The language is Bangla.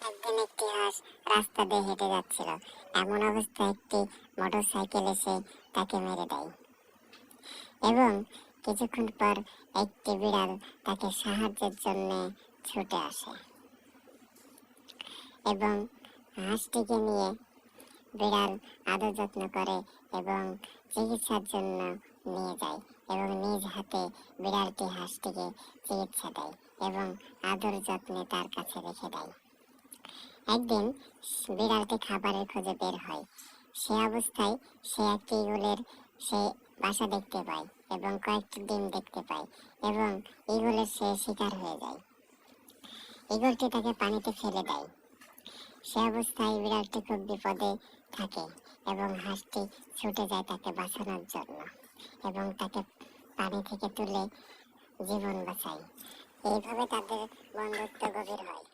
একদিন একটি হাঁস রাস্তা দিয়ে হেঁটে যাচ্ছিল। এমন অবস্থায় একটি মোটরসাইকেল এসে তাকে মেরে দেয় এবং কিছুক্ষণ পর একটি বিড়াল তাকে সাহায্যের জন্য ছুটে আসে এবং হাঁসটিকে নিয়ে বিড়াল আদর যত্ন করে এবং চিকিৎসার জন্য নিয়ে যায় এবং নিজ হাতে বিড়ালটি হাঁসটিকে চিকিৎসা দেয় এবং আদর যত্নে তার কাছে রেখে দেয়। একদিন বিড়ালটি খাবারের খোঁজে বের হয়। সে অবস্থায় সে একটি ঈগলের সে বাসা দেখতে পায় এবং কয়েকটি ডিম দেখতে পায় এবং ঈগলের সে শিকার হয়ে যায়। ঈগলটি তাকে পানিতে ফেলে দেয়। সে অবস্থায় বিড়ালটি খুব বিপদে থাকে এবং হাঁসটি ছুটে যায় তাকে বাঁচানোর জন্য এবং তাকে পানি থেকে তুলে জীবন বাঁচায়। এইভাবে তাদের বন্ধুত্ব গভীর হয়।